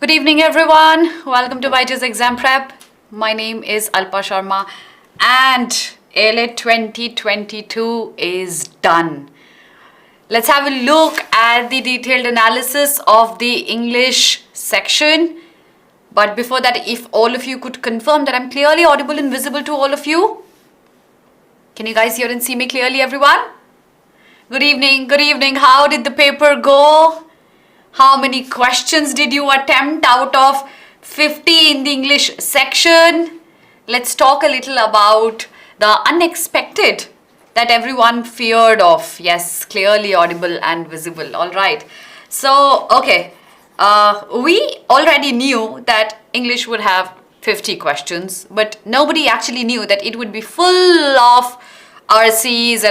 Good evening everyone. Welcome to BYJU'S Exam Prep. My name is Alpa Sharma and AILET 2022 is done. Let's have a look at the detailed analysis of the English section. But before that, if all of you could confirm that I'm clearly audible and visible to all of you. Can you guys hear and see me clearly, everyone? Good evening, good evening. How did the paper go? How many questions did you attempt out of 50 in the English section? Let's talk a little about the unexpected that everyone feared of. Yes, clearly audible and visible. All right. So, okay. We already knew that English would have 50 questions, but nobody actually knew that it would be full of RCs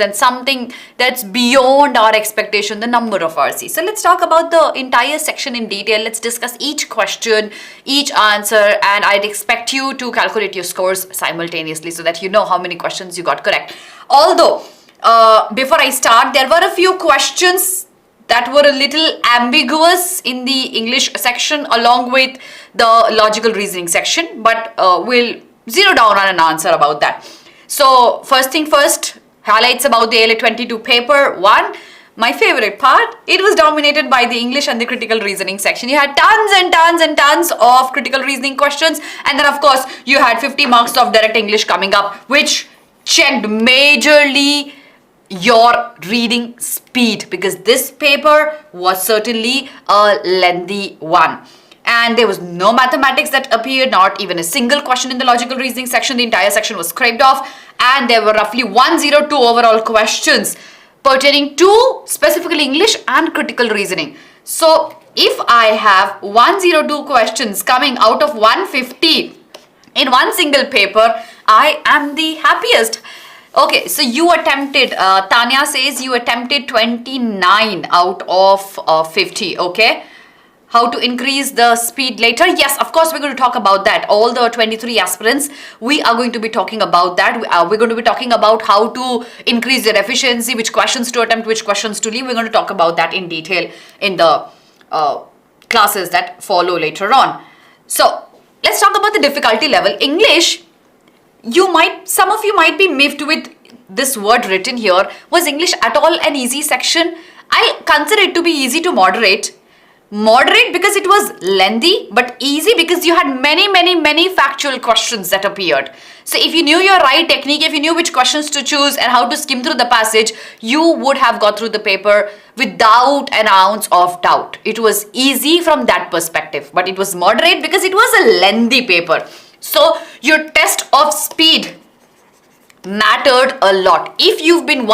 and something that's beyond our expectation, the number of RCs. So let's talk about the entire section in detail. Let's discuss each question, each answer, and I'd expect you to calculate your scores simultaneously so that you know how many questions you got correct. Although, before I start, there were a few questions that were a little ambiguous in the English section along with the logical reasoning section, but we'll zero down on an answer about that. So first thing first, highlights about the AILET 22 paper. One, my favorite part, it was dominated by the English and the critical reasoning section. You had tons and tons and tons of critical reasoning questions, and then of course you had 50 marks of direct English coming up, which checked majorly your reading speed, because this paper was certainly a lengthy one. And there was no mathematics that appeared, not even a single question in the logical reasoning section. The entire section was scraped off, and there were roughly 102 overall questions pertaining to specifically English and critical reasoning. So if I have 102 questions coming out of 150 in one single paper, I am the happiest. Okay, so you attempted, Tanya says you attempted 29 out of 50, okay? How to increase the speed later? Yes, of course, we're going to talk about that. All the 23 aspirants, we are going to be talking about that. We're going to be talking about how to increase their efficiency, which questions to attempt, which questions to leave. We're going to talk about that in detail in the classes that follow later on. So let's talk about the difficulty level. English, some of you might be miffed with this word written here. Was English at all an easy section? I consider it to be easy to moderate. Moderate because it was lengthy, but easy because you had many factual questions that appeared. So if you knew your right technique, if you knew which questions to choose and how to skim through the passage, you would have got through the paper without an ounce of doubt. It was easy from that perspective, but it was moderate because it was a lengthy paper. So your test of speed mattered a lot. If you've been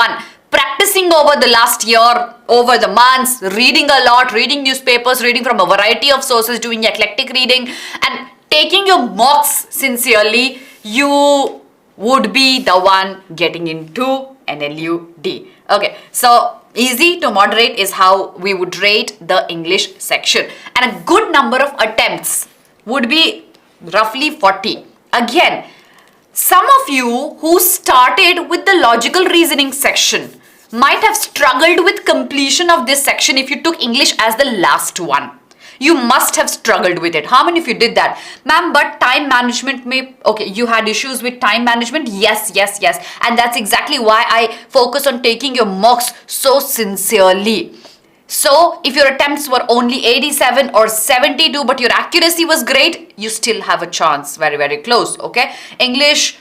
practicing over the last year, over the months, reading a lot, reading newspapers, reading from a variety of sources, doing eclectic reading and taking your mocks sincerely, you would be the one getting into an LUD. Okay, so easy to moderate is how we would rate the English section. And a good number of attempts would be roughly 40. Again, some of you who started with the logical reasoning section might have struggled with completion of this section if you took English as the last one. You must have struggled with it. How many of you did that? Ma'am, but time management okay, you had issues with time management? Yes. And that's exactly why I focus on taking your mocks so sincerely. So if your attempts were only 87 or 72, but your accuracy was great, you still have a chance. Very close, okay? English,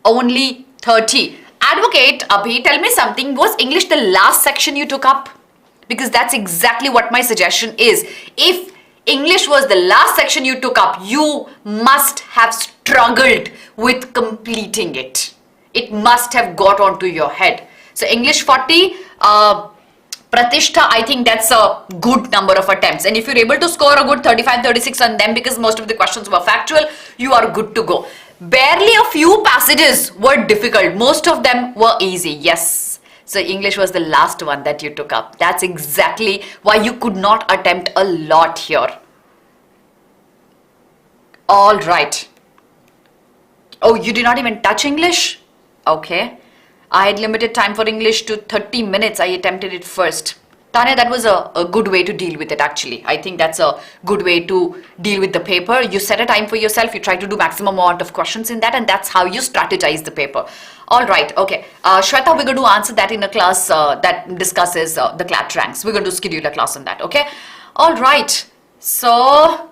only 30. Advocate, Abhi, tell me something. Was English the last section you took up? Because that's exactly what my suggestion is. If English was the last section you took up, you must have struggled with completing it. It must have got onto your head. So English 40, Pratishta, I think that's a good number of attempts. And if you're able to score a good 35, 36 on them because most of the questions were factual, you are good to go. Barely a few passages were difficult. Most of them were easy. Yes. So English was the last one that you took up. That's exactly why you could not attempt a lot here. All right. Oh, you did not even touch English? Okay. I had limited time for English to 30 minutes. I attempted it first. Tanya, that was a good way to deal with it actually. I think that's a good way to deal with the paper. You set a time for yourself, you try to do maximum amount of questions in that, and that's how you strategize the paper. All right, okay. Shweta, we're going to answer that in a class that discusses the CLAT ranks. We're going to schedule a class on that, okay? All right, so,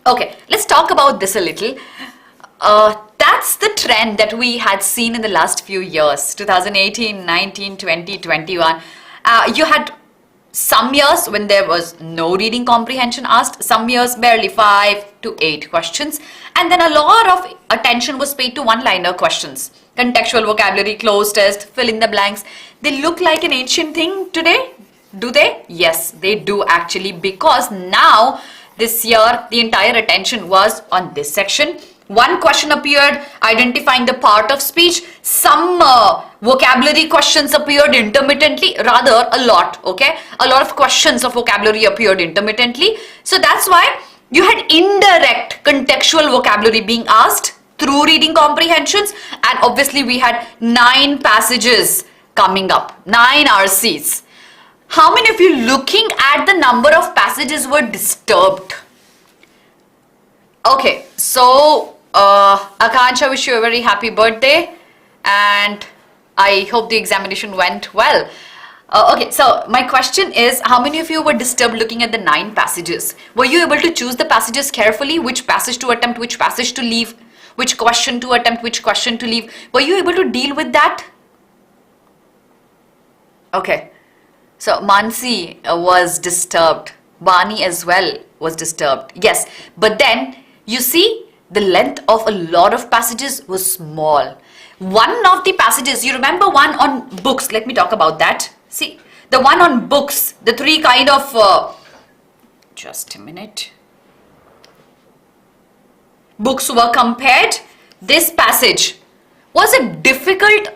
okay, let's talk about this a little. That's the trend that we had seen in the last few years, 2018, 19, 20, 21. You had some years when there was no reading comprehension asked, some years barely 5 to 8 questions, and then a lot of attention was paid to one-liner questions. Contextual vocabulary, closed test, fill in the blanks. They look like an ancient thing today. Do they? Yes, they do actually, because now this year the entire attention was on this section. One question appeared identifying the part of speech. Some vocabulary questions appeared intermittently, rather a lot, okay? A lot of questions of vocabulary appeared intermittently. So that's why you had indirect contextual vocabulary being asked through reading comprehensions, and obviously we had 9 passages coming up, 9 RCs. How many of you looking at the number of passages were disturbed? Okay, so Akansha, wish you a very happy birthday, and I hope the examination went well. Okay, so my question is, how many of you were disturbed looking at the 9 passages? Were you able to choose the passages carefully, which passage to attempt, which passage to leave, which question to attempt, which question to leave? Were you able to deal with that? Okay, so Mansi was disturbed. Bani as well was disturbed. Yes, but then you see, the length of a lot of passages was small. One of the passages, you remember one on books, let me talk about that. See, the one on books, the 3 kind of, just a minute. Books were compared. This passage, was it difficult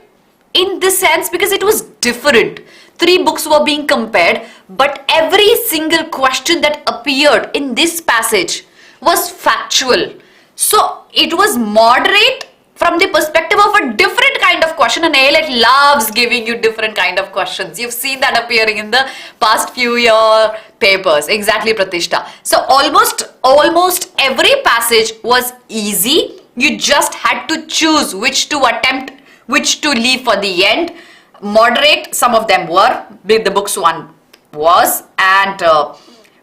in this sense? Because it was different. 3 books were being compared, but every single question that appeared in this passage was factual. So it was moderate from the perspective of a different kind of question, and AILET loves giving you different kind of questions. You've seen that appearing in the past few year papers. Exactly, Pratishta. So almost every passage was easy. You just had to choose which to attempt, which to leave for the end. Moderate, some of them were. The books one was, and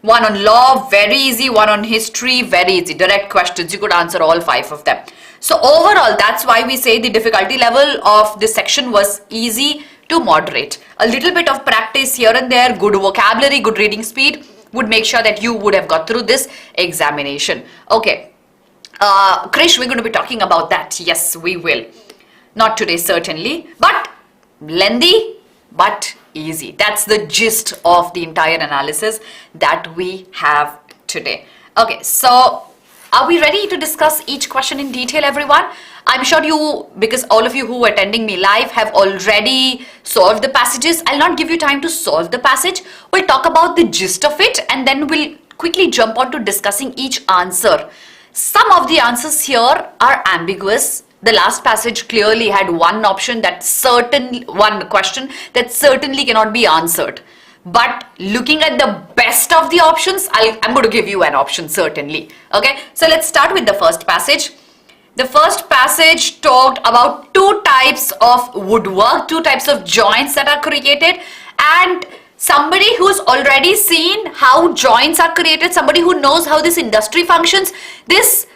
one on law, very easy. One on history, very easy. Direct questions, you could answer all 5 of them. So overall, that's why we say the difficulty level of this section was easy to moderate. A little bit of practice here and there, good vocabulary, good reading speed would make sure that you would have got through this examination. Okay, Krish, we're going to be talking about that. Yes, we will. Not today, certainly, but lengthy, but easy. That's the gist of the entire analysis that we have today. Okay, so are we ready to discuss each question in detail, everyone? I'm sure you, because all of you who are attending me live have already solved the passages. I'll not give you time to solve the passage. We'll talk about the gist of it, and then we'll quickly jump on to discussing each answer. Some of the answers here are ambiguous. The last passage clearly had one option that one question that certainly cannot be answered. But looking at the best of the options, I'm going to give you an option certainly. Okay, so let's start with the first passage. The first passage talked about 2 types of woodwork, 2 types of joints that are created, and somebody who's already seen how joints are created, somebody who knows how this industry functions, this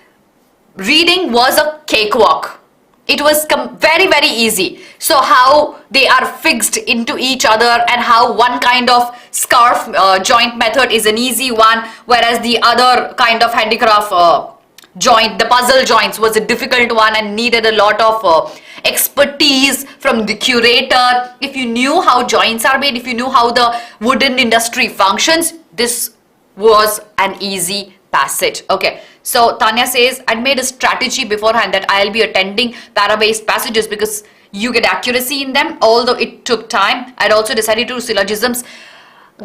reading was a cakewalk. It was very, very easy. So how they are fixed into each other, and how one kind of scarf joint method is an easy one, whereas the other kind of handicraft joint, the puzzle joints, was a difficult one and needed a lot of expertise from the curator. If you knew how joints are made, if you knew how the wooden industry functions, this was an easy passage. Okay, so Tanya says, I'd made a strategy beforehand that I'll be attending para-based passages because you get accuracy in them, although it took time. I'd also decided to do syllogisms.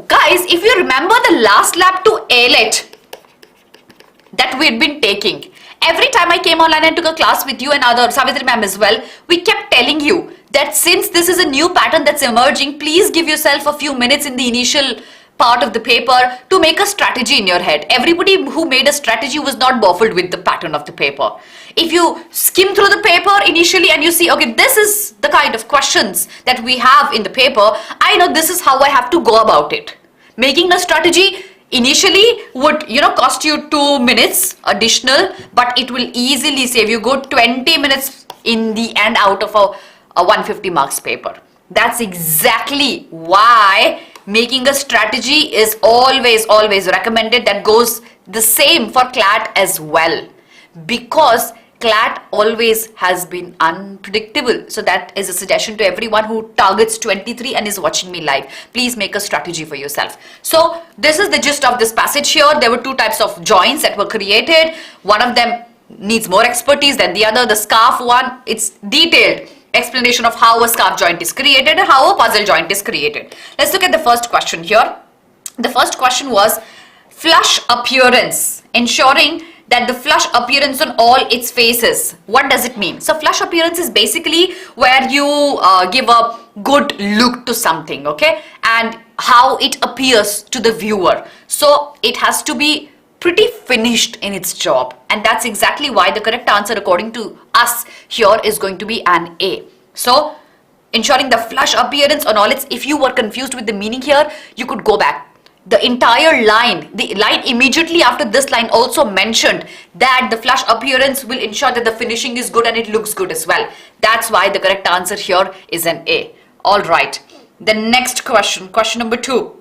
Guys, if you remember the last lab to AILET that we'd been taking, every time I came online and took a class with you and other Savitri ma'am as well, we kept telling you that since this is a new pattern that's emerging, please give yourself a few minutes in the initial part of the paper to make a strategy in your head. Everybody who made a strategy was not baffled with the pattern of the paper. If you skim through the paper initially and you see, okay, this is the kind of questions that we have in the paper, I know this is how I have to go about it. Making a strategy initially would, cost you 2 minutes additional, but it will easily save you good 20 minutes in the end out of a 150 marks paper. That's exactly why making a strategy is always recommended. That goes the same for CLAT as well, because CLAT always has been unpredictable. So that is a suggestion to everyone who targets 23 and is watching me live. Please make a strategy for yourself. So this is the gist of this passage here. There were two types of joints that were created. One of them needs more expertise than the other. The scarf one, it's detailed explanation of how a scarf joint is created and how a puzzle joint is created. Let's look at the first question here. The first question was flush appearance, ensuring that the flush appearance on all its faces. What does it mean? So flush appearance is basically where you give a good look to something, okay, and how it appears to the viewer. So it has to be pretty finished in its job, and that's exactly why the correct answer according to us here is going to be an A. So ensuring the flush appearance on all its, if you were confused with the meaning here, you could go back. The entire line, the line immediately after this line also mentioned that the flush appearance will ensure that the finishing is good and it looks good as well. That's why the correct answer here is an A. All right. The next question, question number 2.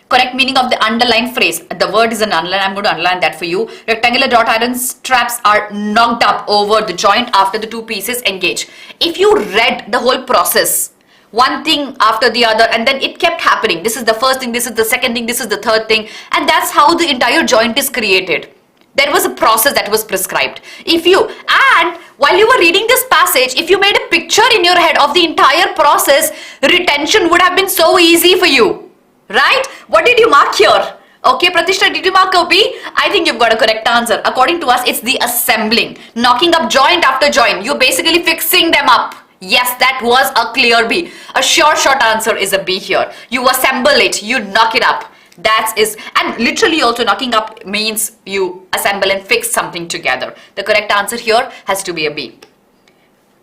Correct meaning of the underlined phrase. The word is an underline. I'm going to underline that for you. Rectangular wrought iron straps are knocked up over the joint after the two pieces engage. If you read the whole process, one thing after the other, and then it kept happening. This is the first thing, this is the second thing, this is the third thing, and that's how the entire joint is created. There was a process that was prescribed. And while you were reading this passage, if you made a picture in your head of the entire process, retention would have been so easy for you, right? What did you mark here? Okay, Pratishtha, did you mark a B? I think you've got a correct answer. According to us, it's the assembling, knocking up joint after joint. You're basically fixing them up. Yes, that was a clear B. A short answer is a B here. You assemble it, you knock it up. And literally also knocking up means you assemble and fix something together. The correct answer here has to be a B.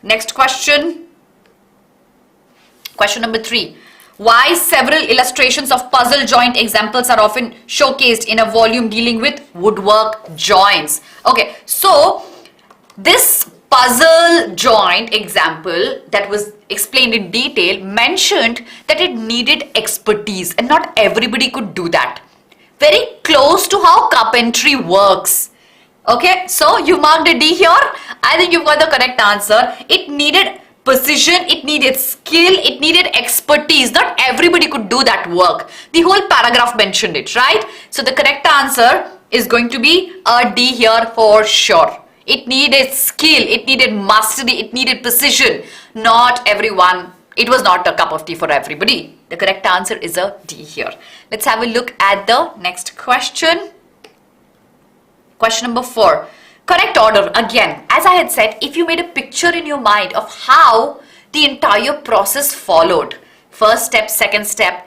Next question. Question number 3. Why several illustrations of puzzle joint examples are often showcased in a volume dealing with woodwork joints? Okay, so this puzzle joint example that was explained in detail mentioned that it needed expertise and not everybody could do that. Very close to how carpentry works. Okay, so you marked a D here. I think you've got the correct answer. It needed precision, it needed skill, it needed expertise. Not everybody could do that work. The whole paragraph mentioned it, right? So the correct answer is going to be a D here for sure. It needed skill, it needed mastery, it needed precision. Not everyone, it was not a cup of tea for everybody. The correct answer is a D here. Let's have a look at the next question. Question number 4. Correct order. Again, as I had said, if you made a picture in your mind of how the entire process followed, first step, second step,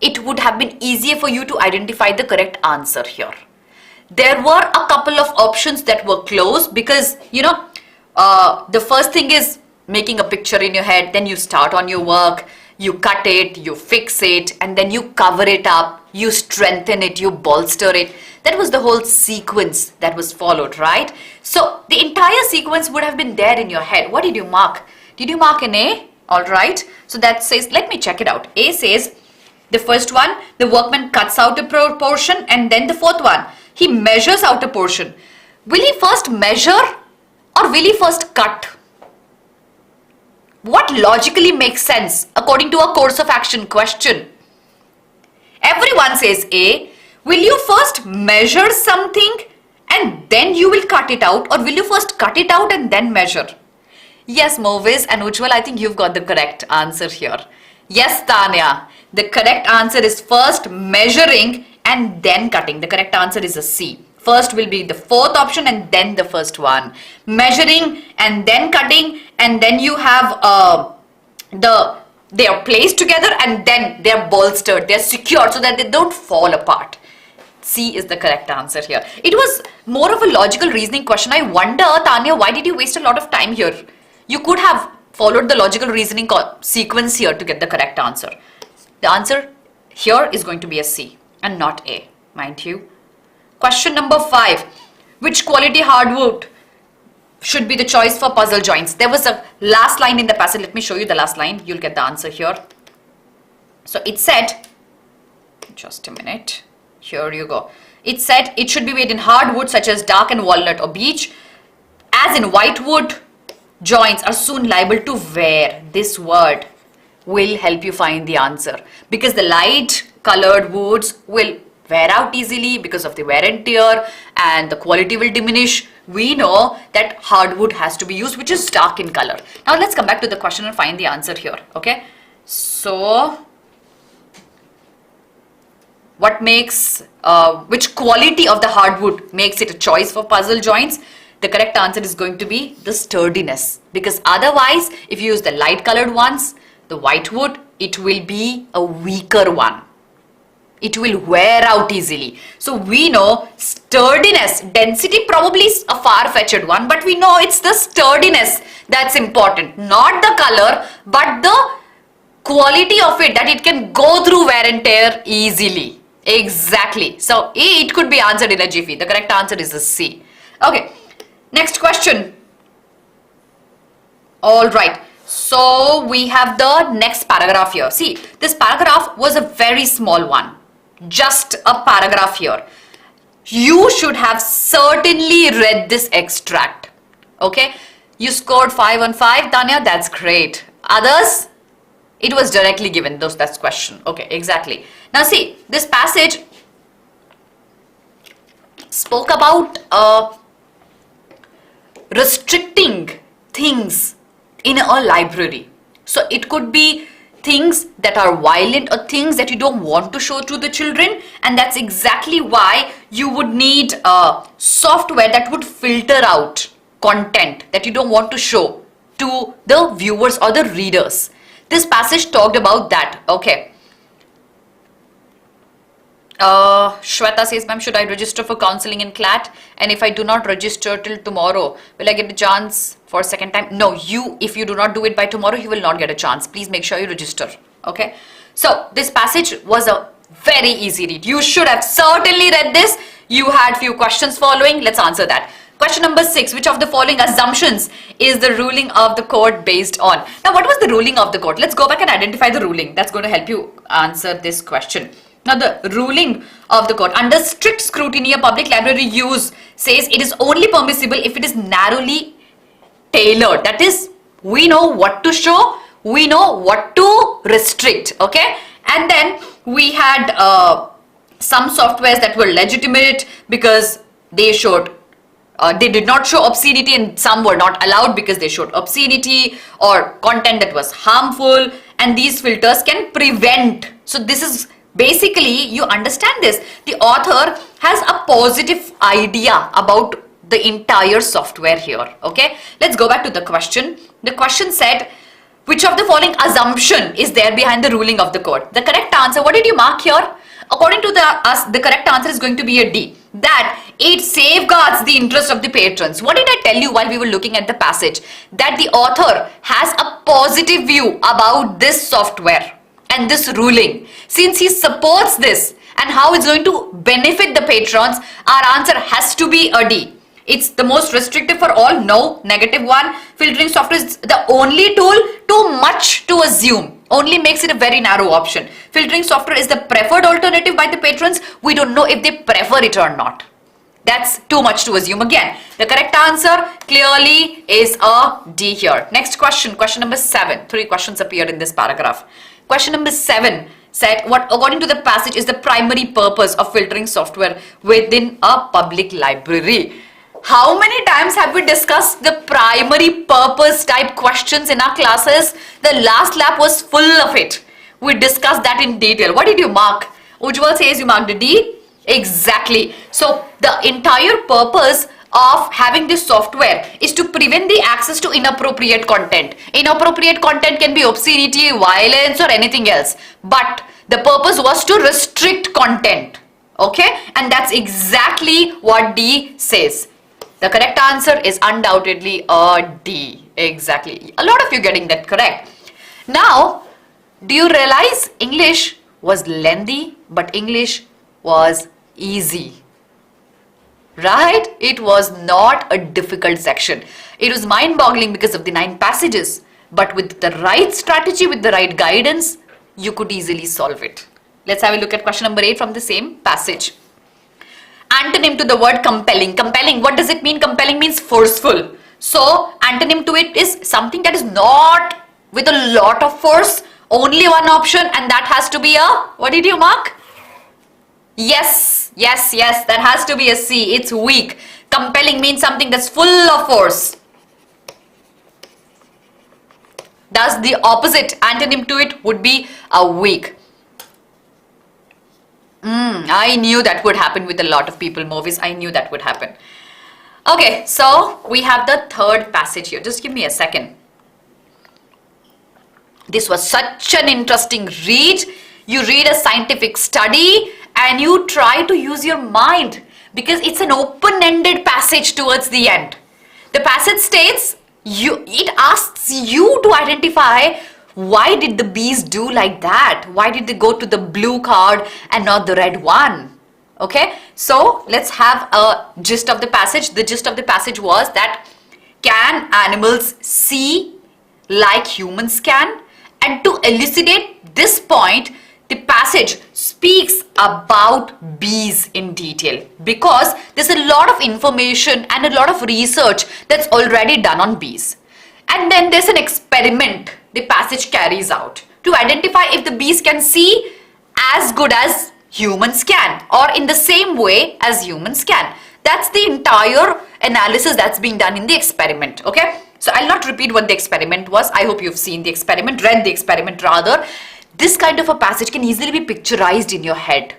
it would have been easier for you to identify the correct answer here. There were a couple of options that were close because, the first thing is making a picture in your head, then you start on your work, you cut it, you fix it, and then you cover it up, you strengthen it, you bolster it. That was the whole sequence that was followed, right? So the entire sequence would have been there in your head. What did you mark? Did you mark an A? All right. So that says, let me check it out. A says, the first one, the workman cuts out a portion, and then the fourth one, he measures out a portion. Will he first measure or will he first cut? What logically makes sense according to a course of action question? Everyone says A. Will you first measure something and then you will cut it out, or will you first cut it out and then measure? Yes, Moviz and Ujjwal, I think you've got the correct answer here. Yes, Tanya, the correct answer is first measuring and then cutting. The correct answer is a C. First will be the fourth option and then the first one. Measuring and then cutting, and then you have they are placed together and then they are bolstered, they are secured so that they don't fall apart. C is the correct answer here. It was more of a logical reasoning question. I wonder, Tanya, why did you waste a lot of time here? You could have followed the logical reasoning sequence here to get the correct answer. The answer here is going to be a C and not A, mind you. Question number 5. Which quality hardwood should be the choice for puzzle joints? There was a last line in the passage. Let me show you the last line. You'll get the answer here. So it said, just a minute. Here you go. It said it should be made in hardwood such as dark and walnut or beech, as in whitewood joints are soon liable to wear. This word will help you find the answer because the light colored woods will wear out easily because of the wear and tear and the quality will diminish. We know that hardwood has to be used, which is dark in color. Now let's come back to the question and find the answer here. Okay, so what makes, which quality of the hardwood makes it a choice for puzzle joints? The correct answer is going to be the sturdiness, because otherwise if you use the light colored ones, the white wood, it will be a weaker one. It will wear out easily. So we know sturdiness, density probably is a far-fetched one, but we know it's the sturdiness that's important, not the color, but the quality of it, that it can go through wear and tear easily. Exactly. So it could be answered in a jiffy. The correct answer is a C. Okay. Next question. All right. So we have the next paragraph here. See, this paragraph was a very small one. Just a paragraph here. You should have certainly read this extract. Okay. You scored 5 on 5, Tanya. That's great. Others? It was directly given, that's question. Okay, exactly. Now see, this passage spoke about restricting things in a library. So it could be things that are violent or things that you don't want to show to the children, and that's exactly why you would need software that would filter out content that you don't want to show to the viewers or the readers. This passage talked about that. Okay. Shweta says, ma'am, should I register for counseling in CLAT? And if I do not register till tomorrow, will I get a chance for a second time? No, if you do not do it by tomorrow, you will not get a chance. Please make sure you register. Okay. So this passage was a very easy read. You should have certainly read this. You had few questions following. Let's answer that. Question number 6, which of the following assumptions is the ruling of the court based on? Now, what was the ruling of the court? Let's go back and identify the ruling. That's going to help you answer this question. Now, the ruling of the court under strict scrutiny of public library use says it is only permissible if it is narrowly tailored. That is, we know what to show, we know what to restrict. Okay, and then we had some softwares that were legitimate because they showed they did not show obscenity, and some were not allowed because they showed obscenity or content that was harmful, and these filters can prevent. So this is basically, you understand this, the author has a positive idea about the entire software here. Okay, let's go back to the question. The question said, which of the following assumption is there behind the ruling of the court? The correct answer, what did you mark here? According to the correct answer is going to be a D. That it safeguards the interest of the patrons. What did I tell you while we were looking at the passage? That the author has a positive view about this software and this ruling. Since he supports this and how it's going to benefit the patrons, our answer has to be a D. It's the most restrictive for all. No, negative one. Filtering software is the only tool. Too much to assume. Only makes it a very narrow option. Filtering software is the preferred alternative by the patrons. We don't know if they prefer it or not. That's too much to assume. Again, the correct answer clearly is a D here. Next question, question number 7. 3 questions appeared in this paragraph. Question number 7 said, what according to the passage is the primary purpose of filtering software within a public library? How many times have we discussed the primary purpose type questions in our classes? The last lab was full of it. We discussed that in detail. What did you mark? Ujjwal says you marked a D. Exactly. So the entire purpose of having this software is to prevent the access to inappropriate content. Inappropriate content can be obscenity, violence, or anything else. But the purpose was to restrict content. Okay? And that's exactly what D says. The correct answer is undoubtedly a D. Exactly. A lot of you getting that correct. Now, do you realize English was lengthy, but English was easy? Right? It was not a difficult section. It was mind-boggling because of the 9 passages. But with the right strategy, with the right guidance, you could easily solve it. Let's have a look at question number 8 from the same passage. Antonym to the word compelling. Compelling, what does it mean? Compelling means forceful. So, antonym to it is something that is not with a lot of force. Only one option, and that has to be a, what did you mark? Yes, that has to be a C. It's weak. Compelling means something that's full of force. Thus, the opposite antonym to it would be a weak. I knew that would happen with a lot of people, Movies. I knew that would happen. Okay, so we have the third passage here. Just give me a second. This was such an interesting read. You read a scientific study and you try to use your mind because it's an open-ended passage towards the end. The passage states, it asks you to identify why did the bees do like that? Why did they go to the blue card and not the red one? Okay, so let's have a gist of the passage. The gist of the passage was that can animals see like humans can? And to elucidate this point, the passage speaks about bees in detail because there's a lot of information and a lot of research that's already done on bees. And then there's an experiment the passage carries out to identify if the bees can see as good as humans can or in the same way as humans can. That's the entire analysis that's being done in the experiment. Okay, so I'll not repeat what the experiment was. I hope you've seen the experiment, read the experiment rather. This kind of a passage can easily be picturized in your head.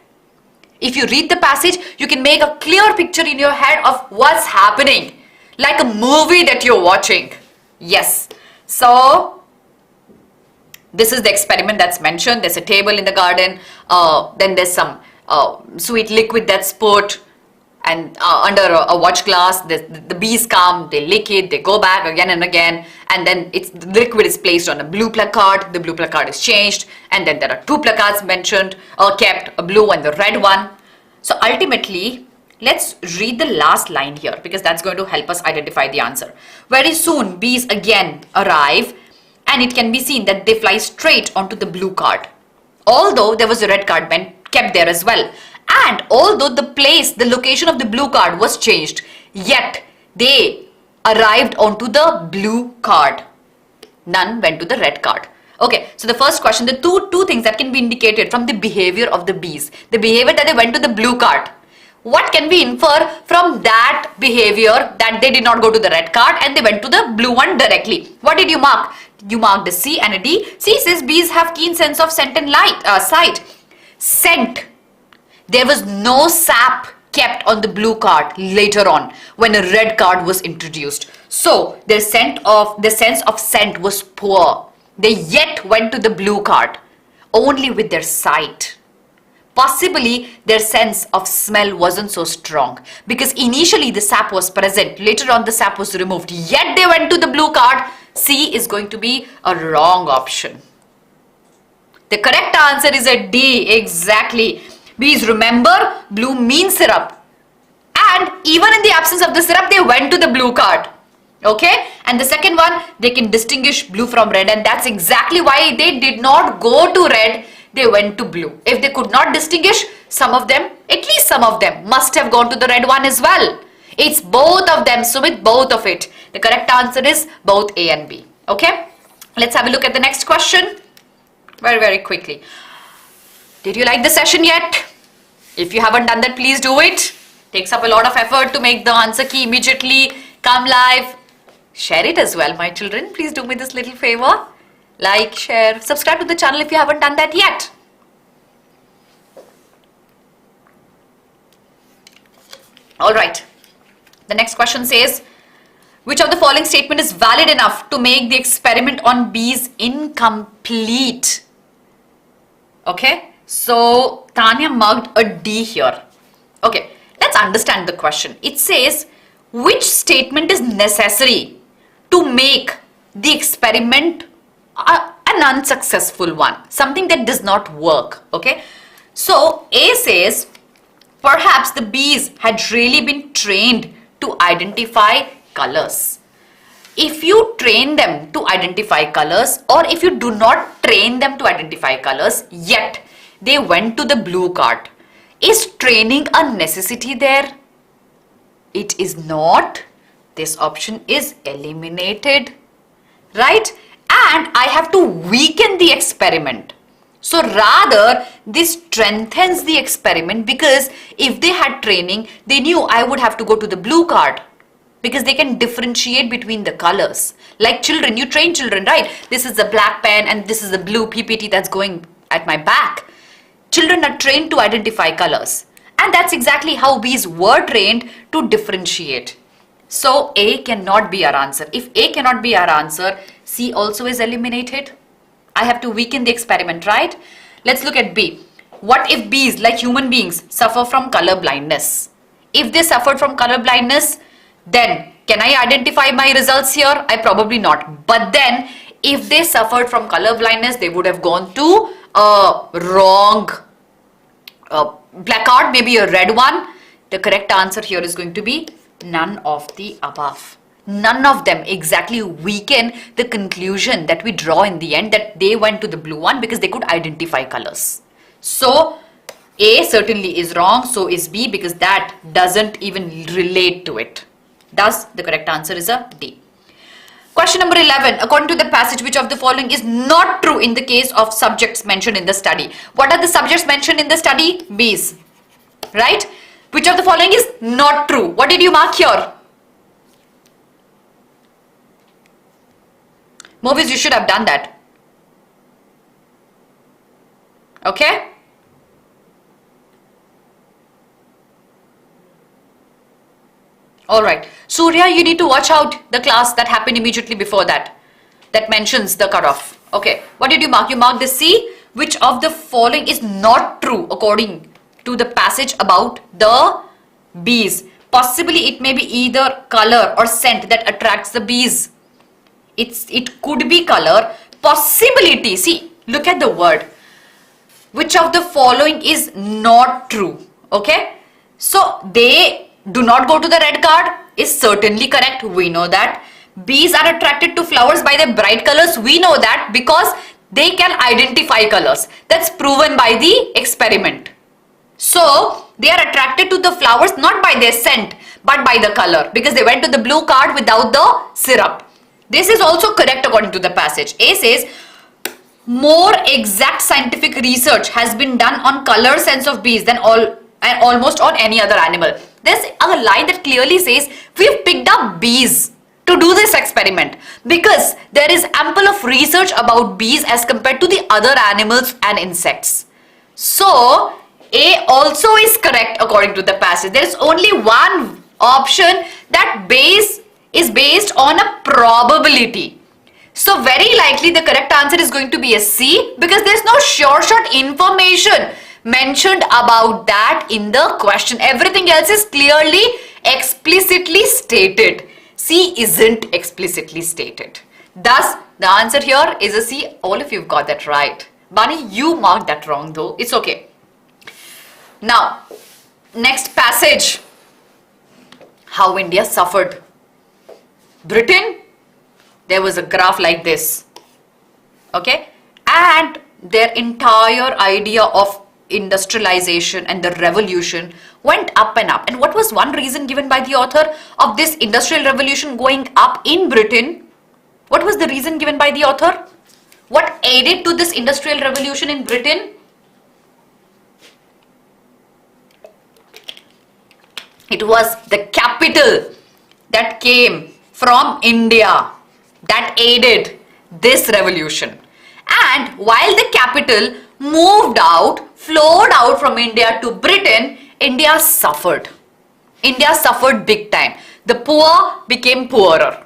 If you read the passage, you can make a clear picture in your head of what's happening, like a movie that you're watching. Yes, so this is the experiment that's mentioned. There's a table in the garden, then there's some sweet liquid that's put and under a watch glass. The bees come, they lick it, they go back again and again, and then the liquid is placed on a blue placard. The blue placard is changed, and then there are 2 placards mentioned or kept, a blue and the red one. So ultimately, let's read the last line here because that's going to help us identify the answer. Very soon, bees again arrive, and it can be seen that they fly straight onto the blue card. Although there was a red card kept there as well. And although the location of the blue card was changed, yet they arrived onto the blue card. None went to the red card. Okay, so the first question, the two things that can be indicated from the behavior of the bees. The behavior that they went to the blue card. What can we infer from that behavior that they did not go to the red card and they went to the blue one directly? What did you mark? You marked a C and a D. C says bees have keen sense of scent and sight. Scent. There was no sap kept on the blue card later on when a red card was introduced. So their sense of scent was poor. They yet went to the blue card only with their sight. Possibly their sense of smell wasn't so strong because initially the sap was present, later on the sap was removed, yet they went to the blue card. C is going to be a wrong option. The correct answer is a D, exactly. Bees, remember, blue means syrup. And even in the absence of the syrup, they went to the blue card. Okay? And the second one, they can distinguish blue from red, and that's exactly why they did not go to red. They went to blue. If they could not distinguish, some of them, at least some of them, must have gone to the red one as well. It's both of them, so with both of it, the correct answer is both A and B. Okay? Let's have a look at the next question very, very quickly. Did you like the session yet? If you haven't done that, please do it. Takes up a lot of effort to make the answer key immediately come live. Share it as well, my children. Please do me this little favor. Like, share, subscribe to the channel if you haven't done that yet. Alright. The next question says, which of the following statement is valid enough to make the experiment on bees incomplete? Okay, so Tanya marked a D here. Okay, let's understand the question. It says, which statement is necessary to make the experiment an unsuccessful one, something that does not work? Okay, so A says, perhaps the bees had really been trained to identify colors. If you train them to identify colors, or if you do not train them to identify colors, yet they went to the blue card, is training a necessity there? It is not. This option is eliminated, right? And I have to weaken the experiment. So rather, this strengthens the experiment, because if they had training, they knew I would have to go to the blue card, because they can differentiate between the colors. Like children, you train children, right? This is the black pen and this is the blue PPT that's going at my back. Children are trained to identify colors. And that's exactly how bees were trained to differentiate. So A cannot be our answer. If A cannot be our answer, C also is eliminated. I have to weaken the experiment, right? Let's look at B. What if bees, like human beings, suffer from color blindness? If they suffered from color blindness, then can I identify my results here? I probably not. But then if they suffered from color blindness, they would have gone to a wrong black card, maybe a red one. The correct answer here is going to be none of the above. None of them exactly weaken the conclusion that we draw in the end, that they went to the blue one because they could identify colors. So A certainly is wrong, so is B, because that doesn't even relate to it. Thus, the correct answer is a D. Question number 11. According to the passage, which of the following is not true in the case of subjects mentioned in the study? What are the subjects mentioned in the study? Bees. Right? Which of the following is not true? What did you mark here? Movies, you should have done that. Okay? Alright. Surya, you need to watch out the class that happened immediately before that. That mentions the cutoff. Okay. What did you mark? You marked the C. Which of the following is not true according to the passage about the bees? Possibly it may be either color or scent that attracts the bees. It could be color. Possibility. See, look at the word. Which of the following is not true? Okay. So they do not go to the red card is certainly correct. We know that. Bees are attracted to flowers by their bright colors. We know that because they can identify colors. That's proven by the experiment. So they are attracted to the flowers not by their scent but by the color, because they went to the blue card without the syrup. This is also correct according to the passage. A says, more exact scientific research has been done on color sense of bees than almost on any other animal. There's a line that clearly says we've picked up bees to do this experiment because there is ample of research about bees as compared to the other animals and insects. So A also is correct according to the passage. There is only one option that is based on a probability. So very likely the correct answer is going to be a C, because there's no sure shot information mentioned about that in the question. Everything else is clearly explicitly stated. C isn't explicitly stated. Thus, the answer here is a C. All of you have got that right. Bunny, you marked that wrong though. It's okay. Now, next passage. How India suffered. Britain, there was a graph like this. Okay? And their entire idea of industrialization and the revolution went up and up. And what was one reason given by the author of this industrial revolution going up in Britain? What was the reason given by the author? What aided to this industrial revolution in Britain? It was the capital that came from India that aided this revolution. And while the capital moved out, flowed out from India to Britain, India suffered. India suffered big time. The poor became poorer.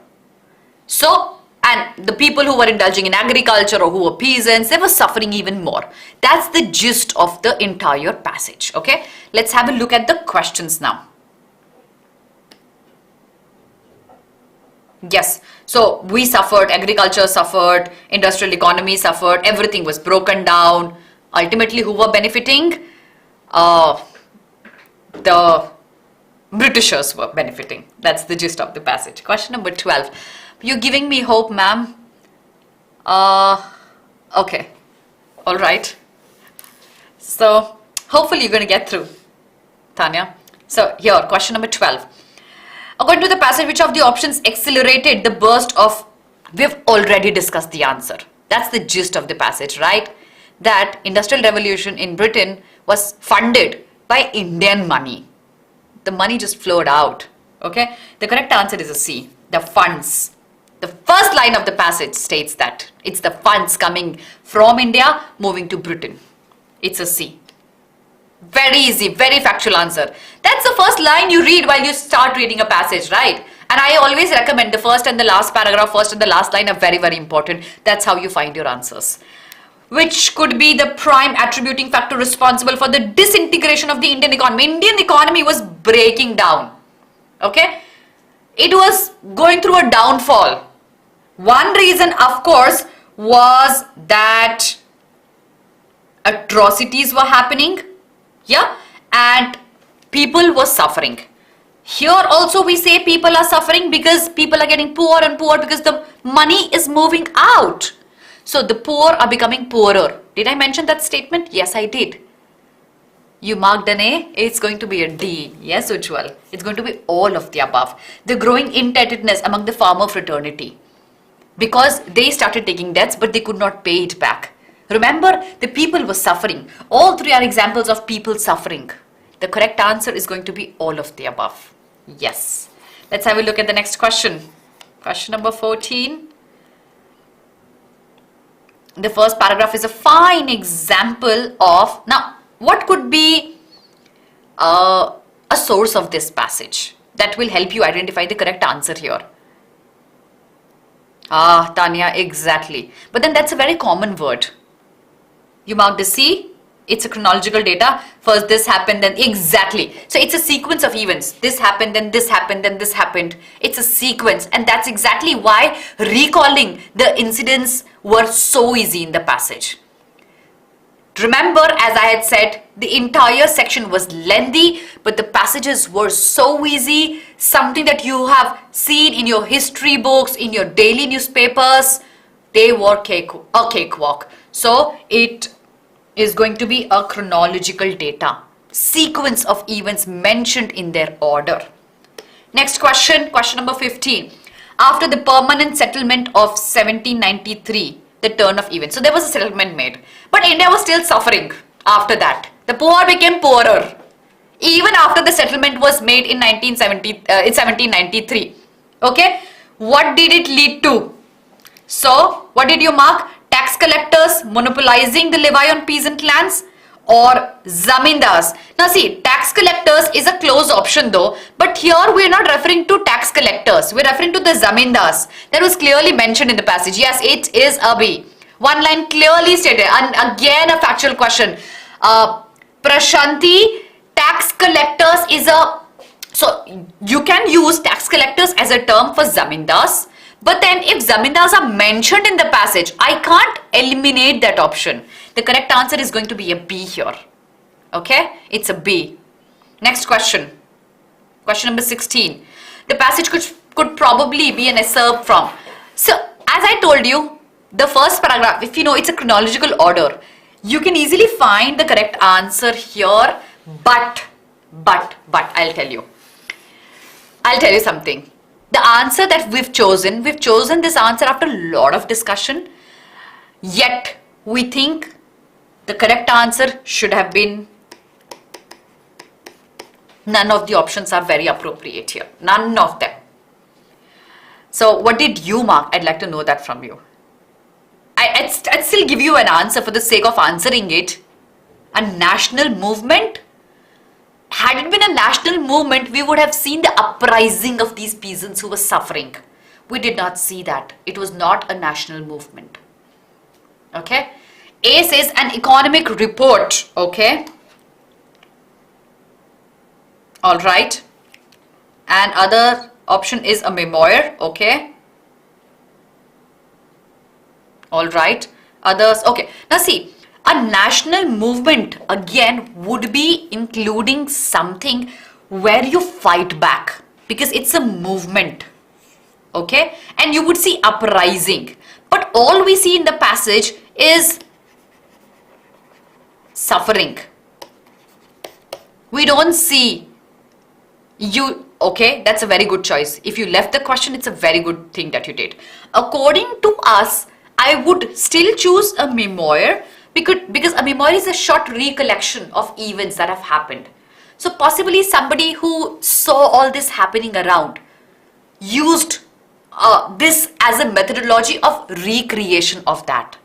So, and the people who were indulging in agriculture or who were peasants, they were suffering even more. That's the gist of the entire passage. Okay, let's have a look at the questions now. Yes, so we suffered, agriculture suffered, industrial economy suffered, everything was broken down. Ultimately, who were benefiting? The Britishers were benefiting. That's the gist of the passage. Question number 12. You're giving me hope, ma'am. Okay. All right. So, hopefully you're going to get through, Tanya. So, here, question number 12. According to the passage, which of the options accelerated the burst of... We've already discussed the answer. That's the gist of the passage, right? That industrial revolution in Britain was funded by Indian money. The money just flowed out. Okay? The correct answer is a C. The funds. The first line of the passage states that. It's the funds coming from India moving to Britain. It's a C. Very easy, very factual answer. That's the first line you read while you start reading a passage, right? And I always recommend the first and the last paragraph, first and the last line are very, very important. That's how you find your answers. Which could be the prime attributing factor responsible for the disintegration of the Indian economy. Indian economy was breaking down. Okay? It was going through a downfall. One reason, of course, was that atrocities were happening. Yeah, and people were suffering. Here also we say people are suffering because people are getting poor and poor because the money is moving out. So the poor are becoming poorer. Did I mention that statement? Yes, I did. You marked an A, it's going to be a D. Yes, Ujjwal. It's going to be all of the above. The growing indebtedness among the farmer fraternity because they started taking debts but they could not pay it back. Remember, the people were suffering. All three are examples of people suffering. The correct answer is going to be all of the above. Yes. Let's have a look at the next question. Question number 14. The first paragraph is a fine example of... Now, what could be a source of this passage that will help you identify the correct answer here? Ah, Tanya, exactly. But then that's a very common word. You mark the C, it's a chronological data. First this happened, then exactly. So it's a sequence of events. This happened, then this happened, then this happened. It's a sequence, and that's exactly why recalling the incidents were so easy in the passage. Remember, as I had said, the entire section was lengthy, but the passages were so easy, something that you have seen in your history books, in your daily newspapers. They were a cakewalk. So it is going to be a chronological data, sequence of events mentioned in their order. Next question, question number 15. After the permanent settlement of 1793, the turn of events. So there was a settlement made, but India was still suffering after that. The poor became poorer even after the settlement was made in 1793. Okay, what did it lead to? So what did you mark? Tax collectors monopolizing the levy on peasant lands or zamindars. Now see, tax collectors is a close option though, but here we are not referring to tax collectors. We are referring to the zamindars. That was clearly mentioned in the passage. Yes, it is a B. One line clearly stated, and again a factual question. Prashanti, tax collectors is a... So you can use tax collectors as a term for zamindars. But then if zamindars are mentioned in the passage, I can't eliminate that option. The correct answer is going to be a B here. Okay? It's a B. Next question. Question number 16. The passage could probably be an excerpt from. So, as I told you, the first paragraph, if you know it's a chronological order, you can easily find the correct answer here. But, I'll tell you something. The answer that we've chosen this answer after a lot of discussion, yet we think the correct answer should have been, none of the options are very appropriate here, none of them. So what did you mark? I'd like to know that from you. I'd still give you an answer for the sake of answering it. A national movement? had it been a national movement, we would have seen the uprising of these peasants who were suffering. We did not see that. It was not a national movement. Okay. A says an economic report. Okay. All right. And other option is a memoir. Okay. All right. Others. Okay. Now see, a national movement again would be including something where you fight back because it's a movement. Okay. And you would see uprising. But all we see in the passage is suffering. We don't see you. Okay, that's a very good choice. If you left the question, it's a very good thing that you did. According to us, I would still choose a memoir because a memoir is a short recollection of events that have happened. So possibly somebody who saw all this happening around used this as a methodology of recreation of that,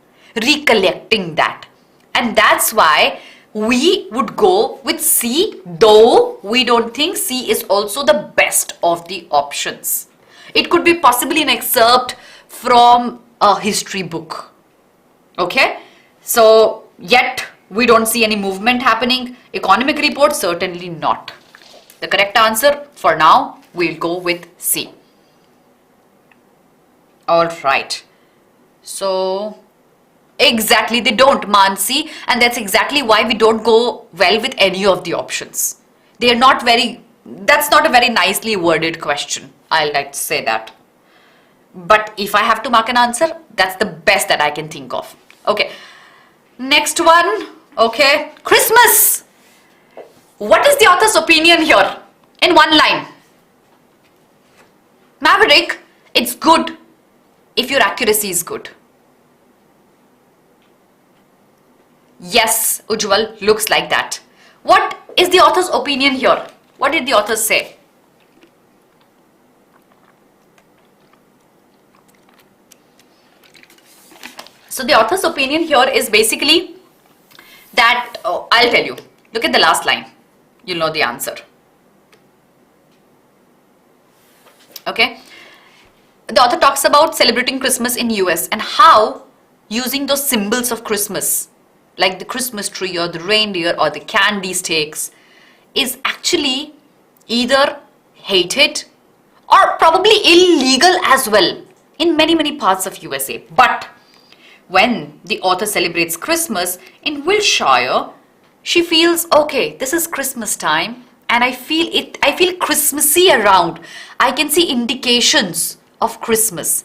recollecting that. And that's why we would go with C, though we don't think C is also the best of the options. It could be possibly an excerpt from a history book. Okay, so yet we don't see any movement happening. Economic report, certainly not. The correct answer for now, we'll go with C. All right. So exactly, they don't, Mansi, and that's exactly why we don't go well with any of the options. They are not very, that's not a very nicely worded question. I like to say that. But if I have to mark an answer, that's the best that I can think of. Okay. Next one. Okay. Christmas. What is the author's opinion here? In one line. Maverick, it's good if your accuracy is good. Yes, Ujjwal, looks like that. What is the author's opinion here? What did the author say? So the author's opinion here is basically that, I'll tell you. Look at the last line. You'll know the answer. Okay. The author talks about celebrating Christmas in US and how using those symbols of Christmas, like the Christmas tree or the reindeer or the candy sticks, is actually either hated or probably illegal as well in many parts of USA. But when the author celebrates Christmas in Wiltshire, she feels, okay, this is Christmas time and I feel Christmassy around. I can see indications of Christmas,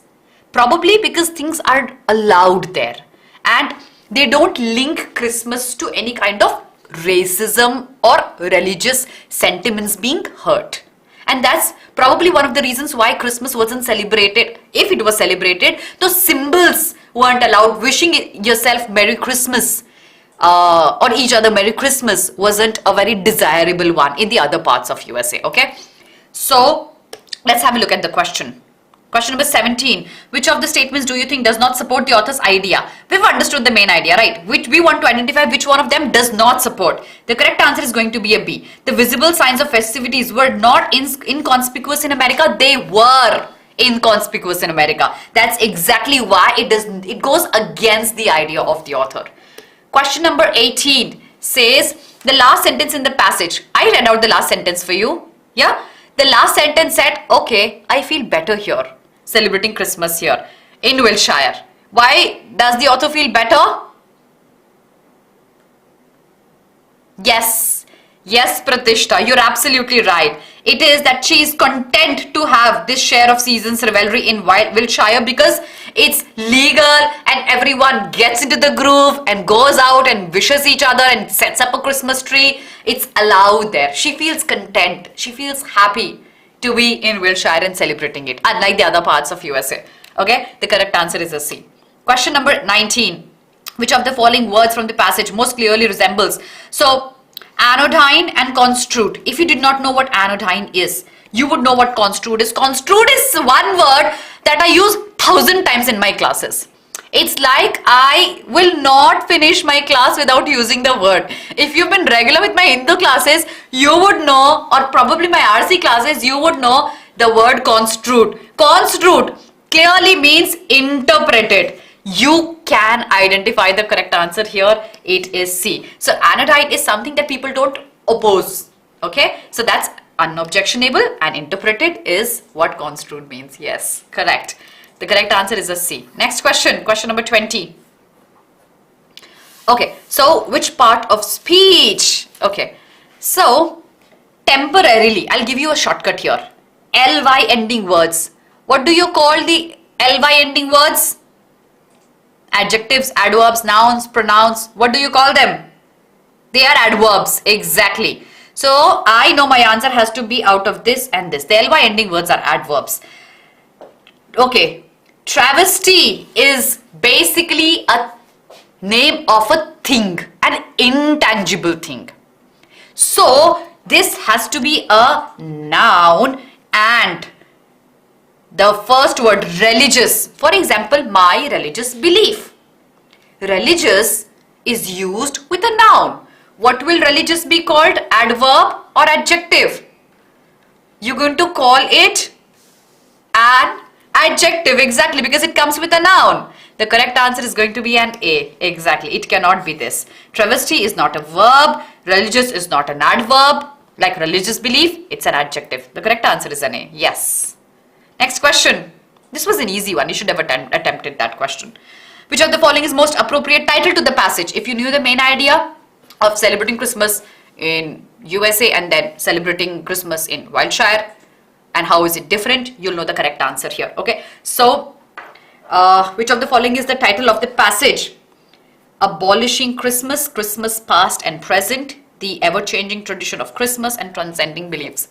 probably because things are allowed there and they don't link Christmas to any kind of racism or religious sentiments being hurt. And that's probably one of the reasons why Christmas wasn't celebrated. If it was celebrated, those symbols weren't allowed. Wishing yourself Merry Christmas or each other Merry Christmas wasn't a very desirable one in the other parts of USA. Okay, so let's have a look at the question. Question number 17. Which of the statements do you think does not support the author's idea? We've understood the main idea, right? Which we want to identify which one of them does not support. The correct answer is going to be a B. The visible signs of festivities were not inconspicuous in America. They were inconspicuous in America. That's exactly why it goes against the idea of the author. Question number 18 says the last sentence in the passage. I read out the last sentence for you. Yeah? The last sentence said, okay, I feel better here, celebrating Christmas here in Wiltshire. Why does the author feel better? Yes, Pratishta, you're absolutely right. It is that she is content to have this share of season's revelry in Wiltshire because it's legal and everyone gets into the groove and goes out and wishes each other and sets up a Christmas tree. It's allowed there. She feels content. She feels happy to be in Wiltshire and celebrating it, unlike the other parts of USA. Okay, the correct answer is a C. Question number 19. Which of the following words from the passage most clearly resembles? So, anodyne and construed. If you did not know what anodyne is, you would know what construed is. Construed is one word that I use 1,000 times in my classes. It's like I will not finish my class without using the word. If you've been regular with my Hindu classes, you would know, or probably my RC classes, you would know the word construed. Construed clearly means interpreted. You can identify the correct answer here. It is C. So anodyne is something that people don't oppose. Okay, so that's unobjectionable, and interpreted is what construed means. Yes, correct. The correct answer is a C. Next question, question number 20. Okay, so which part of speech? Okay, so temporarily, I'll give you a shortcut here. ly ending words. What do you call the ly ending words? Adjectives, adverbs, nouns, pronouns. What do you call them? They are adverbs. Exactly. So I know my answer has to be out of this and this. The ly ending words are adverbs. Okay. Travesty is basically a name of a thing, an intangible thing. So this has to be a noun, and the first word, religious. For example, my religious belief. Religious is used with a noun. What will religious be called? Adverb or adjective? You're going to call it an adjective, exactly, because it comes with a noun. The correct answer is going to be an A. Exactly, it cannot be this. Travesty is not a verb. Religious is not an adverb. Like religious belief, it's an adjective. The correct answer is an A. Yes. Next question. This was an easy one. You should have attempted that question. Which of the following is most appropriate title to the passage? If you knew the main idea of celebrating Christmas in USA and then celebrating Christmas in Wiltshire, and how is it different, you'll know the correct answer here. Okay, so which of the following is the title of the passage? Abolishing Christmas, Christmas past and present, the ever-changing tradition of Christmas, and transcending beliefs.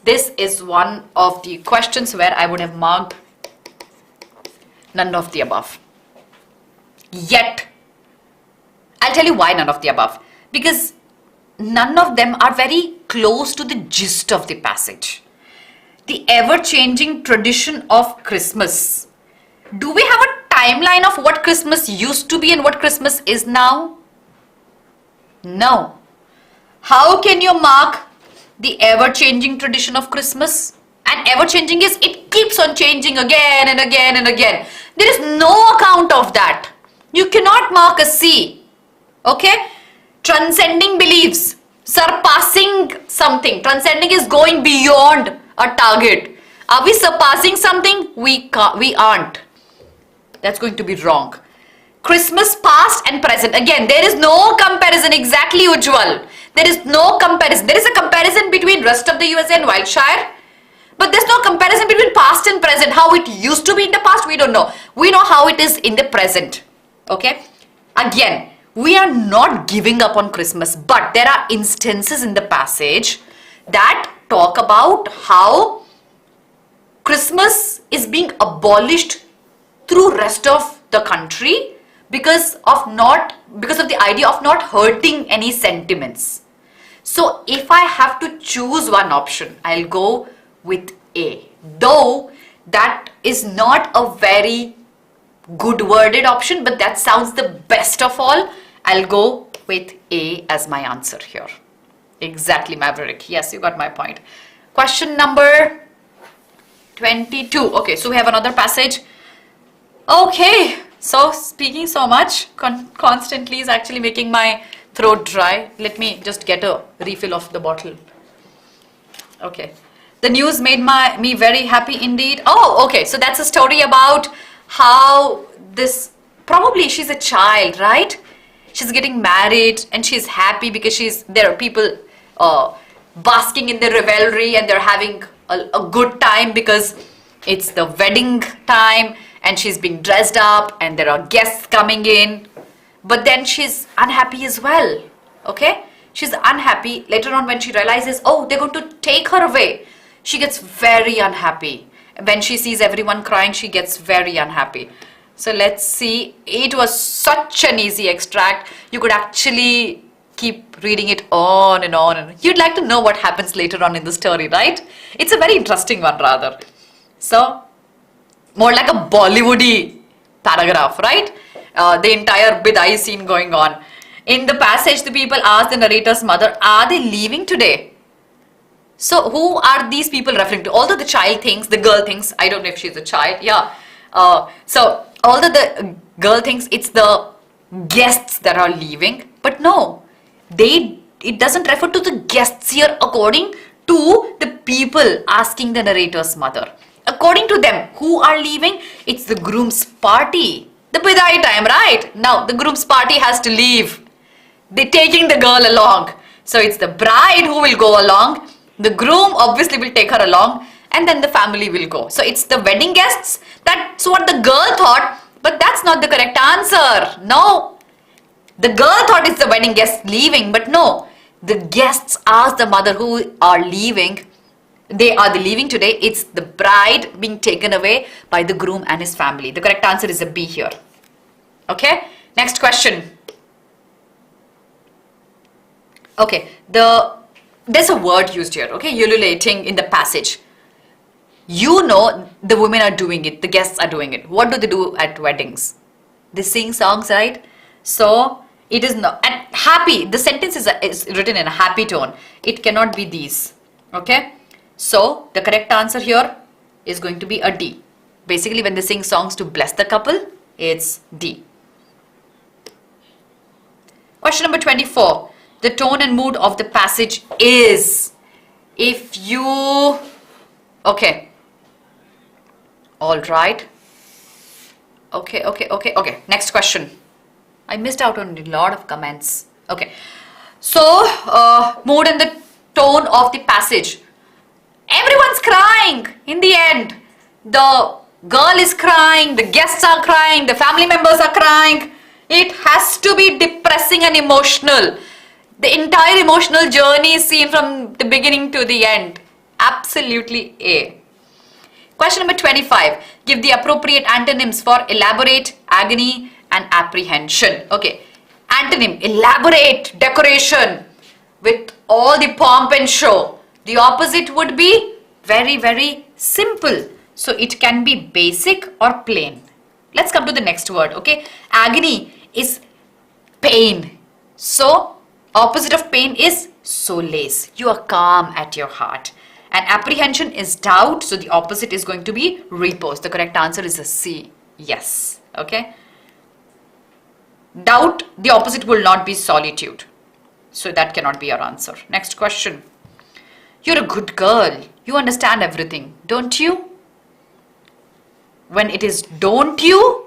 This is one of the questions where I would have marked none of the above. Yet, I'll tell you why none of the above. Because none of them are very close to the gist of the passage. The ever-changing tradition of Christmas. Do we have a timeline of what Christmas used to be and what Christmas is now? No. How can you mark the ever-changing tradition of Christmas? And ever-changing is it keeps on changing again and again and again. There is no account of that. You cannot mark a C. Okay? Transcending beliefs. Surpassing something. Transcending is going beyond a target. Are we surpassing something? We aren't. That's going to be wrong. Christmas past and present. Again, there is no comparison. Exactly, Ujjwal. There is no comparison. There is a comparison between rest of the USA and Wiltshire. But there's no comparison between past and present. How it used to be in the past, we don't know. We know how it is in the present. Okay? Again, we are not giving up on Christmas. But there are instances in the passage that talk about how Christmas is being abolished through rest of the country because of the idea of not hurting any sentiments. So if I have to choose one option, I'll go with A. Though that is not a very good worded option, but that sounds the best of all. I'll go with A as my answer here. Exactly, Maverick. Yes, you got my point. Question number 22. Okay, so we have another passage. Okay, so speaking so much constantly is actually making my throat dry. Let me just get a refill of the bottle. Okay. The news made me very happy indeed. Oh, okay. So that's a story about how this, probably she's a child, right? She's getting married and she's happy because there are people basking in the revelry and they're having a good time because it's the wedding time and she's being dressed up and there are guests coming in. But then she's unhappy as well. Okay? She's unhappy. Later on when she realizes, oh, they're going to take her away, she gets very unhappy. When she sees everyone crying, she gets very unhappy. So let's see. It was such an easy extract. You could actually keep reading it on and on. And you'd like to know what happens later on in the story, right? It's a very interesting one rather. So, more like a Bollywoody paragraph, right? The entire bidai scene going on. In the passage, the people ask the narrator's mother, are they leaving today? So who are these people referring to? Although the child thinks, the girl thinks, I don't know if she's a child, yeah. So although the girl thinks it's the guests that are leaving, but no, it doesn't refer to the guests here according to the people asking the narrator's mother. According to them, who are leaving? It's the groom's party. The bidai time, right? Now the groom's party has to leave. They're taking the girl along. So it's the bride who will go along. The groom obviously will take her along, and then the family will go. So it's the wedding guests. That's what the girl thought, but that's not the correct answer. No. The girl thought it's the wedding guests leaving, but no. The guests asked the mother who are leaving. They are the leaving today. It's the bride being taken away by the groom and his family. The correct answer is a B here. Okay. Next question. Okay. There's a word used here. Okay. Ululating in the passage. You know the women are doing it. The guests are doing it. What do they do at weddings? They sing songs, right? So it is not. And happy. The sentence is written in a happy tone. It cannot be these. Okay. So the correct answer here is going to be a D. Basically, when they sing songs to bless the couple, it's D. Question number 24. The tone and mood of the passage is, if you, okay. All right. Okay. Next question. I missed out on a lot of comments. Okay. So, mood and the tone of the passage. Everyone's crying in the end. The girl is crying, the guests are crying, the family members are crying. It has to be depressing and emotional. The entire emotional journey is seen from the beginning to the end. Absolutely A. Question number 25. Give the appropriate antonyms for elaborate, agony, and apprehension. Okay. Antonym, elaborate, decoration, with all the pomp and show. The opposite would be very, very simple. So it can be basic or plain. Let's come to the next word. Okay. Agony is pain. So opposite of pain is solace. You are calm at your heart. And apprehension is doubt. So the opposite is going to be repose. The correct answer is a C. Yes. Okay. Doubt, the opposite will not be solitude. So that cannot be our answer. Next question. You're a good girl. You understand everything, don't you? When it is don't you,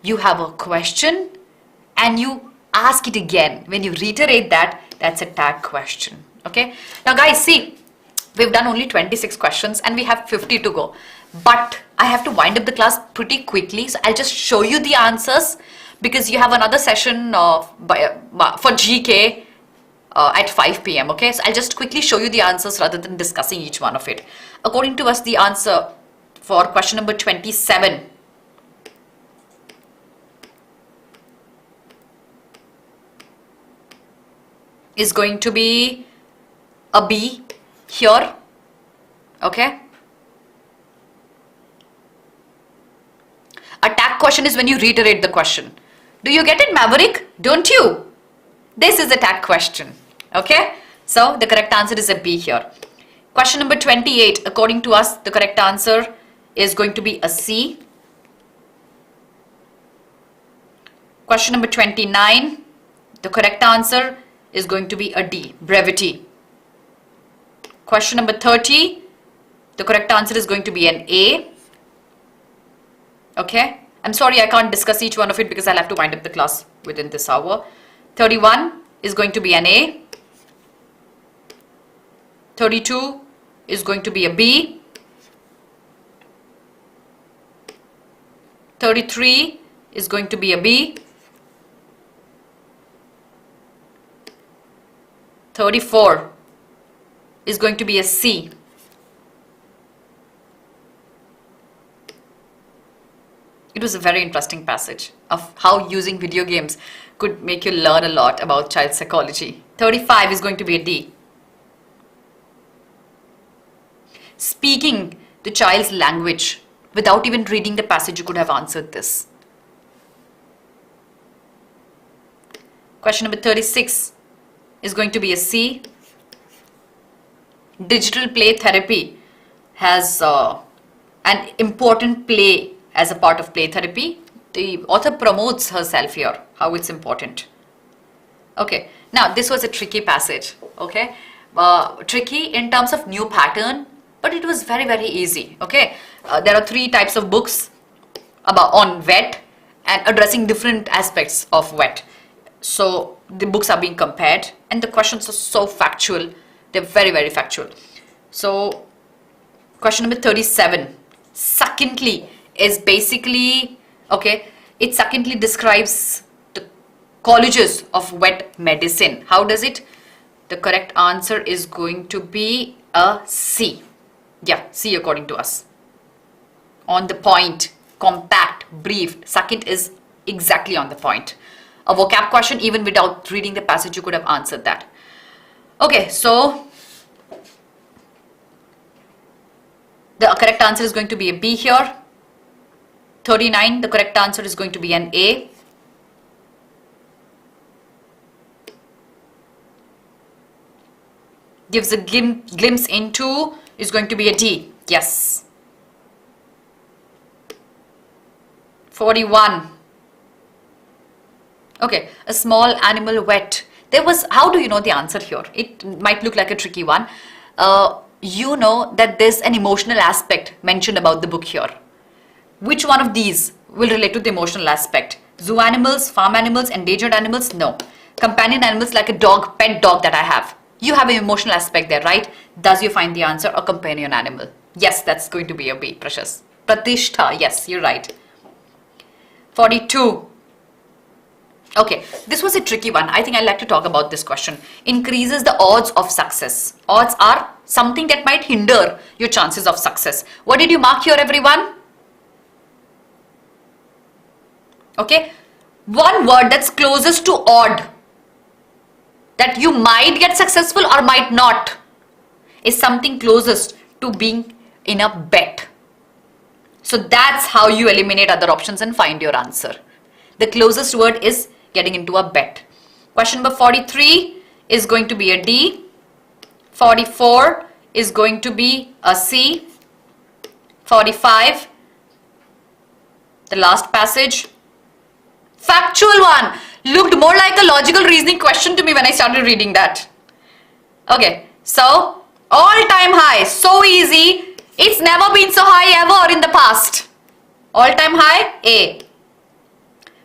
you have a question and you ask it again. When you reiterate that, that's a tag question. Okay. Now guys, see, we've done only 26 questions and we have 50 to go. But I have to wind up the class pretty quickly. So I'll just show you the answers because you have another session for GK at 5 p.m. Okay, so I'll just quickly show you the answers rather than discussing each one of it. According to us, the answer for question number 27 is going to be a B here. Okay. A tag question is when you reiterate the question. Do you get it, Maverick? Don't you? This is a tag question. Okay. So the correct answer is a B here. Question number 28. According to us, the correct answer is going to be a C. Question number 29. The correct answer is going to be a D. Brevity. Question number 30. The correct answer is going to be an A. Okay. I'm sorry, I can't discuss each one of it because I'll have to wind up the class within this hour. 31 is going to be an A. 32 is going to be a B. 33 is going to be a B. 34 is going to be a C. It was a very interesting passage of how using video games could make you learn a lot about child psychology. 35 is going to be a D. Speaking the child's language without even reading the passage, you could have answered this. Question number 36 is going to be a C. Digital play therapy has an important play as a part of play therapy. The author promotes herself here, how it's important. Okay, now this was a tricky passage, okay? Tricky in terms of new pattern, but it was very, very easy, okay? There are 3 types of books on wet and addressing different aspects of wet. So the books are being compared and the questions are so factual. They're very, very factual. So question number 37, succinctly is basically, okay, it succinctly describes the colleges of wet medicine. How does it? The correct answer is going to be a C. Yeah, C according to us. On the point, compact, brief, succinct is exactly on the point. A vocab question, even without reading the passage, you could have answered that. Okay, so the correct answer is going to be a B here. 39, the correct answer is going to be an A. Gives a glimpse into is going to be a D. Yes. 41. Okay, a small animal wet. There was, how do you know the answer here? It might look like a tricky one. You know that there's an emotional aspect mentioned about the book here. Which one of these will relate to the emotional aspect? Zoo animals, farm animals, endangered animals? No. Companion animals like a dog, pet dog that I have. You have an emotional aspect there, right? Thus you find the answer, a companion animal. Yes, that's going to be a B, precious. Pratishtha, yes, you're right. 42. Okay, this was a tricky one. I think I'd like to talk about this question. Increases the odds of success. Odds are something that might hinder your chances of success. What did you mark here, everyone? Okay, one word that's closest to odd, that you might get successful or might not, is something closest to being in a bet. So that's how you eliminate other options and find your answer. The closest word is getting into a bet. Question number 43 is going to be a D. 44 is going to be a C. 45, the last passage, factual one, looked more like a logical reasoning question to me when I started reading that. Okay, so all-time high, so easy. It's never been so high ever in the past. All-time high, A.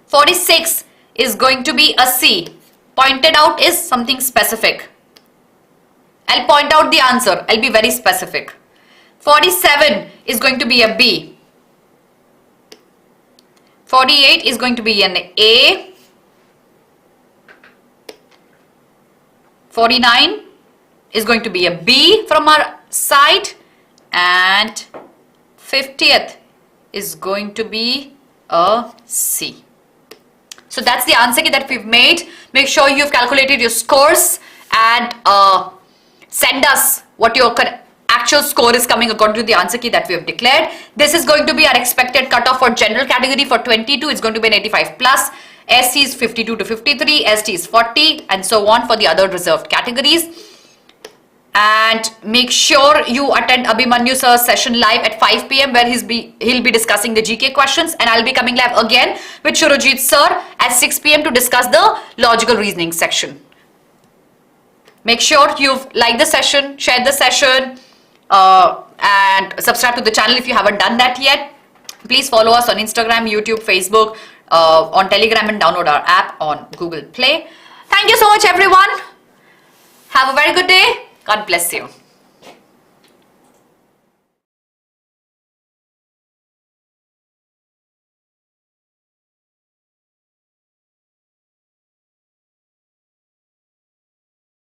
46 is going to be a C. Pointed out is something specific. I'll point out the answer. I'll be very specific. 47 is going to be a B. 48 is going to be an A. 49 is going to be a B from our side. And 50th is going to be a C. So that's the answer key that we've made. Make sure you've calculated your scores and send us what your actual score is coming according to the answer key that we have declared. This is going to be our expected cutoff for general category for 22. It's going to be an 85 plus. SC is 52 to 53, ST is 40, and so on for the other reserved categories. And make sure you attend Abhimanyu sir's session live at 5 p.m. where he'll be discussing the GK questions, and I'll be coming live again with Shurajit sir at 6 p.m. to discuss the logical reasoning section. Make sure you've liked the session, shared the session, and subscribe to the channel if you haven't done that yet. Please follow us on Instagram, YouTube, Facebook, on Telegram, and download our app on Google Play. Thank you so much, everyone. Have a very good day. God bless you.